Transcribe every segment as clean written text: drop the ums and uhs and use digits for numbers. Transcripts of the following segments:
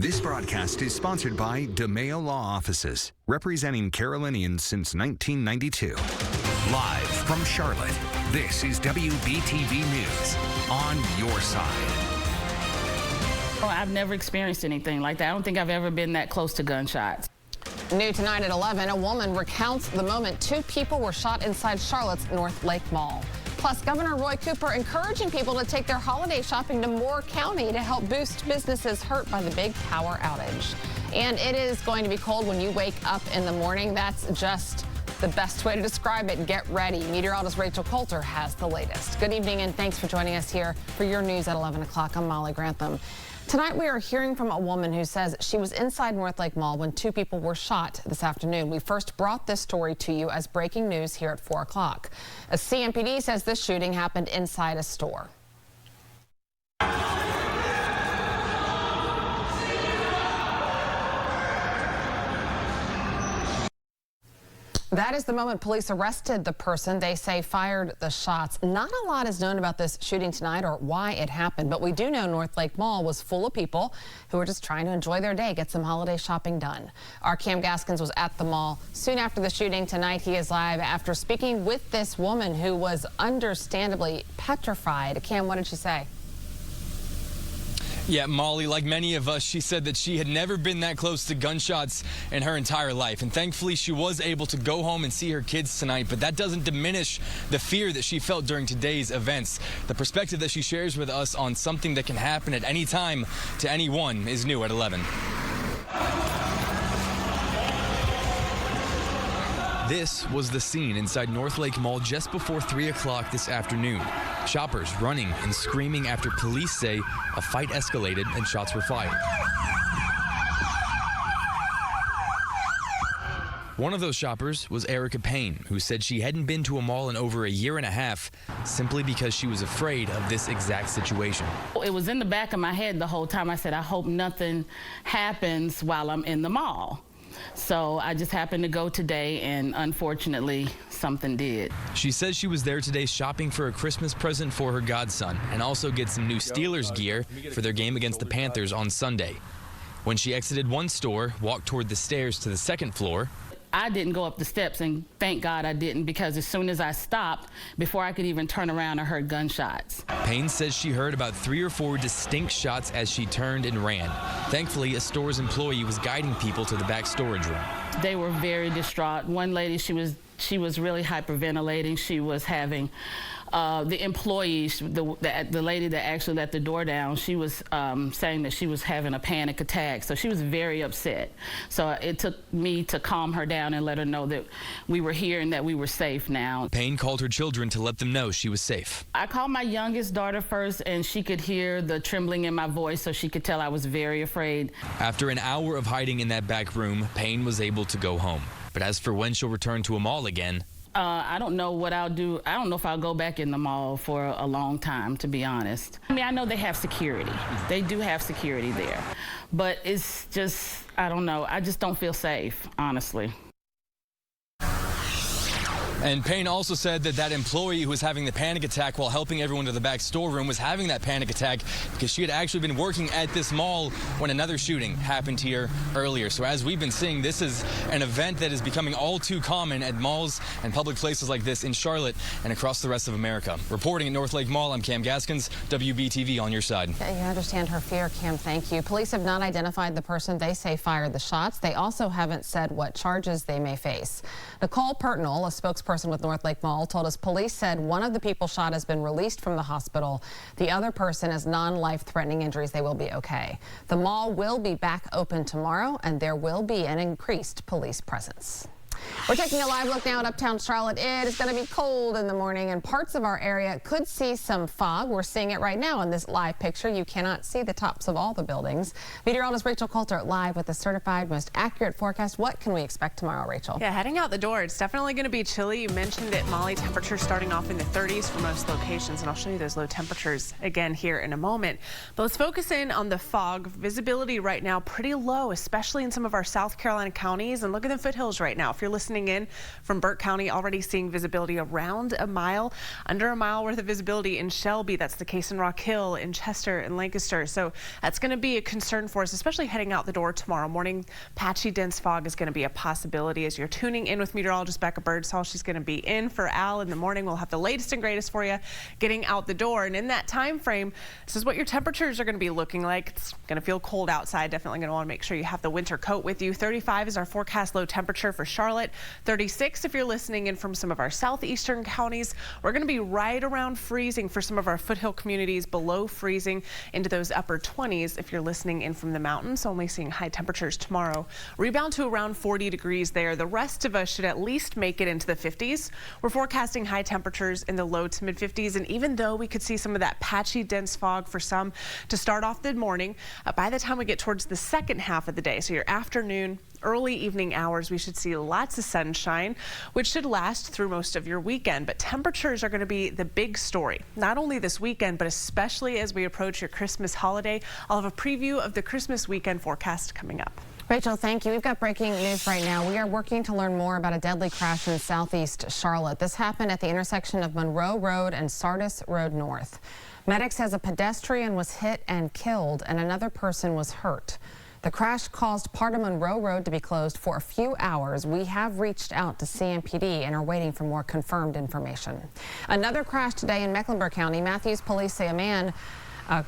This broadcast is sponsored by DeMayo Law Offices, representing Carolinians since 1992. Live from Charlotte, this is WBTV News on your side. Oh, I've never experienced anything like that. I don't think I've ever been that close to gunshots. New tonight at 11, a woman recounts the moment two people were shot inside Charlotte's North Lake Mall. Plus, Governor Roy Cooper encouraging people to take their holiday shopping to Moore County to help boost businesses hurt by the big power outage. And it is going to be cold when you wake up in the morning. That's just the best way to describe it. Get ready. Meteorologist Rachel Coulter has the latest. Good evening and thanks for joining us here for your news at 11 o'clock. I'm Molly Grantham. Tonight we are hearing from a woman who says she was inside North Lake Mall when two people were shot this afternoon. We first brought this story to you as breaking news here at 4 o'clock. A CMPD says this shooting happened inside a store. That is the moment police arrested the person they say fired the shots. Not a lot is known about this shooting tonight or why it happened, but we do know North Lake Mall was full of people who were just trying to enjoy their day, get some holiday shopping done. Our Cam Gaskins was at the mall soon after the shooting. Tonight he is live after speaking with this woman who was understandably petrified. Cam, what did she say? Yeah, Molly, like many of us, she said that she had never been that close to gunshots in her entire life. And thankfully, she was able to go home and see her kids tonight. But that doesn't diminish the fear that she felt during today's events. The perspective that she shares with us on something that can happen at any time to anyone is new at 11. This was the scene inside North Lake Mall just before 3 o'clock this afternoon. Shoppers running and screaming after police say a fight escalated and shots were fired. One of those shoppers was Erica Payne, who said she hadn't been to a mall in over a year and a half simply because she was afraid of this exact situation. It was in the back of my head the whole time. I said, I hope nothing happens while I'm in the mall. So I just happened to go today, and unfortunately, something did. She says she was there today shopping for a Christmas present for her godson and also get some new Steelers gear for their game against the Panthers on Sunday. When she exited one store, walked toward the stairs to the second floor. I didn't go up the steps, and thank God I didn't, because as soon as I stopped, before I could even turn around, I heard gunshots. Payne says she heard about 3 or 4 distinct shots as she turned and ran. Thankfully, a store's employee was guiding people to the back storage room. They were very distraught. One lady, she was really hyperventilating. She was having the employees, the lady that actually let the door down, she was saying that she was having a panic attack. So she was very upset. So it took me to calm her down and let her know that we were here and that we were safe now. Payne called her children to let them know she was safe. I called my youngest daughter first, and she could hear the trembling in my voice, so she could tell I was very afraid. After an hour of hiding in that back room, Payne was able to go home. But as for when she'll return to a mall again, I don't know what I'll do. I don't know if I'll go back in the mall for a long time, to be honest. I mean, I know they have security. They do have security there. But it's just, I don't know. I just don't feel safe, honestly. And Payne also said that that employee who was having the panic attack while helping everyone to the back storeroom was having that panic attack because she had actually been working at this mall when another shooting happened here earlier. So as we've been seeing, this is an event that is becoming all too common at malls and public places like this in Charlotte and across the rest of America. Reporting at North Lake Mall, I'm Cam Gaskins, WBTV on your side. Yeah, you understand her fear, Cam. Thank you. Police have not identified the person they say fired the shots. They also haven't said what charges they may face. Nicole Pertnell, a spokesperson with North Lake Mall, told us police said one of the people shot has been released from the hospital. The other person has non-life-threatening injuries. They will be okay. The mall will be back open tomorrow, and there will be an increased police presence. We're taking a live look now at uptown Charlotte. It is going to be cold in the morning, and parts of our area could see some fog. We're seeing it right now in this live picture. You cannot see the tops of all the buildings. Meteorologist Rachel Coulter live with the certified most accurate forecast. What can we expect tomorrow, Rachel? Yeah, heading out the door, it's definitely going to be chilly. You mentioned it, Molly. Temperatures starting off in the 30s for most locations, and I'll show you those low temperatures again here in a moment. But let's focus in on the fog. Visibility right now pretty low, especially in some of our South Carolina counties. And look at the foothills right now. If you're you're listening in from Burke County, already seeing visibility around a mile, under a mile worth of visibility in Shelby. That's the case in Rock Hill, in Chester, and Lancaster. So that's going to be a concern for us, especially heading out the door tomorrow morning. Patchy, dense fog is going to be a possibility. As you're tuning in with meteorologist Becca Birdsall, she's going to be in for Al in the morning. We'll have the latest and greatest for you getting out the door. And in that time frame, this is what your temperatures are going to be looking like. It's going to feel cold outside. Definitely going to want to make sure you have the winter coat with you. 35 is our forecast low temperature for Charlotte. 36 if you're listening in from some of our southeastern counties. We're going to be right around freezing for some of our foothill communities, below freezing into those upper 20s if you're listening in from the mountains. Only seeing high temperatures tomorrow. Rebound to around 40 degrees there. The rest of us should at least make it into the 50s. We're forecasting high temperatures in the low to mid 50s. And even though we could see some of that patchy, dense fog for some to start off the morning, by the time we get towards the second half of the day, so your afternoon, early evening hours, we should see lots of sunshine, which should last through most of your weekend. But temperatures are going to be the big story, not only this weekend, but especially as we approach your Christmas holiday. I'll have a preview of the Christmas weekend forecast coming up. Rachel, thank you. We've got breaking news right now. We are working to learn more about a deadly crash in southeast Charlotte. This happened at the intersection of Monroe Road and Sardis Road North. Medics says a pedestrian was hit and killed, and another person was hurt. The crash caused part of Monroe Road to be closed for a few hours. We have reached out to CMPD and are waiting for more confirmed information. Another crash today in Mecklenburg County. Matthews police say a man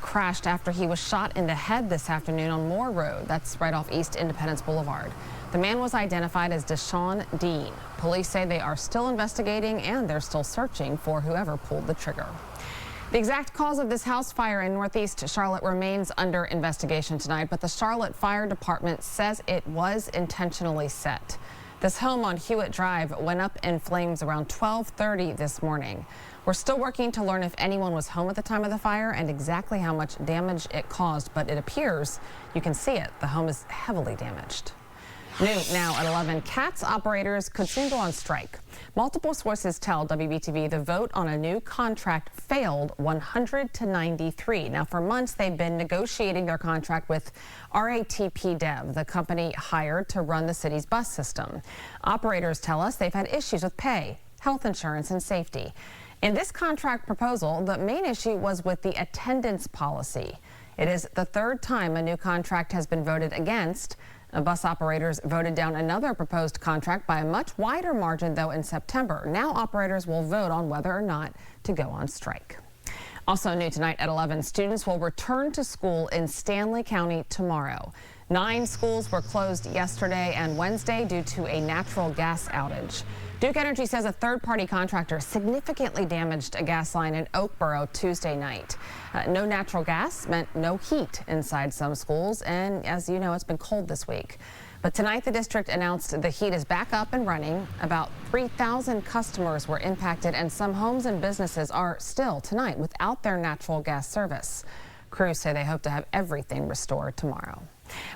crashed after he was shot in the head this afternoon on Moore Road. That's right off East Independence Boulevard. The man was identified as Deshaun Dean. Police say they are still investigating and they're still searching for whoever pulled the trigger. The exact cause of this house fire in northeast Charlotte remains under investigation tonight, but the Charlotte Fire Department says it was intentionally set. This home on Hewitt Drive went up in flames around 12:30 this morning. We're still working to learn if anyone was home at the time of the fire and exactly how much damage it caused, but it appears you can see it. The home is heavily damaged. New now at 11, CATS operators could soon go on strike. Multiple sources tell WBTV the vote on a new contract failed 100 to 93. Now, for months, they've been negotiating their contract with RATP Dev, the company hired to run the city's bus system. Operators tell us they've had issues with pay, health insurance, and safety. In this contract proposal, the main issue was with the attendance policy. It is the third time a new contract has been voted against. Bus operators voted down another proposed contract by a much wider margin, though, in September. Now operators will vote on whether or not to go on strike. Also new tonight at 11, students will return to school in Stanley County tomorrow. 9 schools were closed yesterday and Wednesday due to a natural gas outage. Duke Energy says a third-party contractor significantly damaged a gas line in Oakboro Tuesday night. No natural gas meant no heat inside some schools, and as you know, it's been cold this week. But tonight, the district announced the heat is back up and running. About 3,000 customers were impacted, and some homes and businesses are still tonight without their natural gas service. Crews say they hope to have everything restored tomorrow.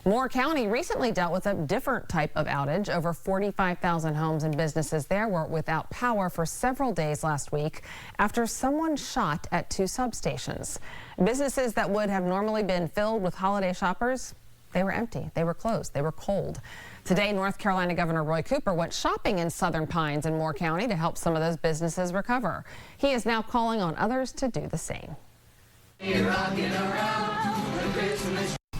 Moore County recently dealt with a different type of outage. Over 45,000 homes and businesses there were without power for several days last week after someone shot at 2 substations. Businesses that would have normally been filled with holiday shoppers, they were empty. They were closed. They were cold. Today, North Carolina Governor Roy Cooper went shopping in Southern Pines and Moore County to help some of those businesses recover. He is now calling on others to do the same.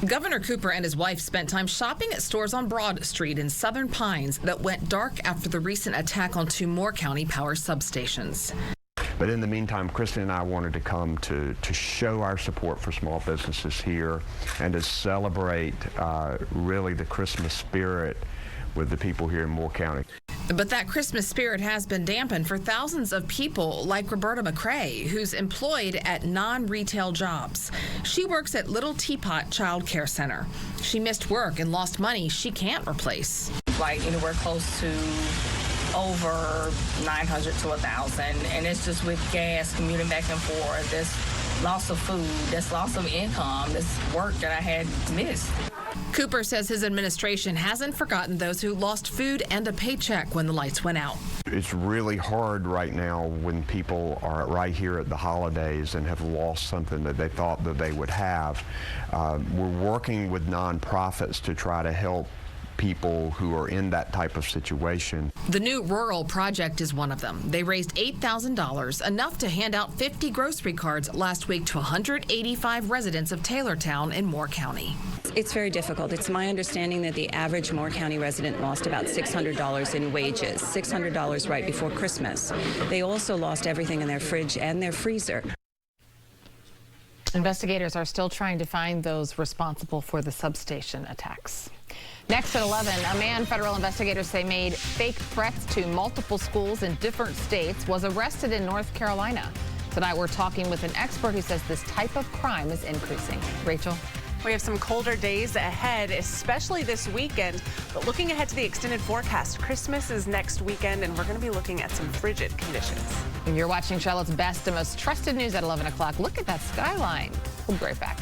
Governor Cooper and his wife spent time shopping at stores on Broad Street in Southern Pines that went dark after the recent attack on 2 Moore County power substations. But in the meantime, Kristen and I wanted to come to show our support for small businesses here and to celebrate really the Christmas spirit with the people here in Moore County. But that Christmas spirit has been dampened for thousands of people like Roberta McCrae, who's employed at non-retail jobs. She works at Little Teapot Child Care Center. She missed work and lost money she can't replace. Like anywhere close to over 900 to 1,000, and it's just with gas, commuting back and forth. There's loss of food, there's loss of income, there's work that I had missed. Cooper says his administration hasn't forgotten those who lost food and a paycheck when the lights went out. It's really hard right now when people are right here at the holidays and have lost something that they thought that they would have. We're working with nonprofits to try to help people who are in that type of situation. The new rural project is one of them. They raised $8,000, enough to hand out 50 grocery cards last week to 185 residents of Taylortown in Moore County. It's very difficult. It's my understanding that the average Moore County resident lost about $600 in wages, $600 right before Christmas. They also lost everything in their fridge and their freezer. Investigators are still trying to find those responsible for the substation attacks. Next at 11, a man federal investigators say made fake threats to multiple schools in different states was arrested in North Carolina. Tonight we're talking with an expert who says this type of crime is increasing. Rachel? We have some colder days ahead, especially this weekend. But looking ahead to the extended forecast, Christmas is next weekend, and we're going to be looking at some frigid conditions. You're watching Charlotte's best and most trusted news at 11 o'clock. Look at that skyline. We'll be right back.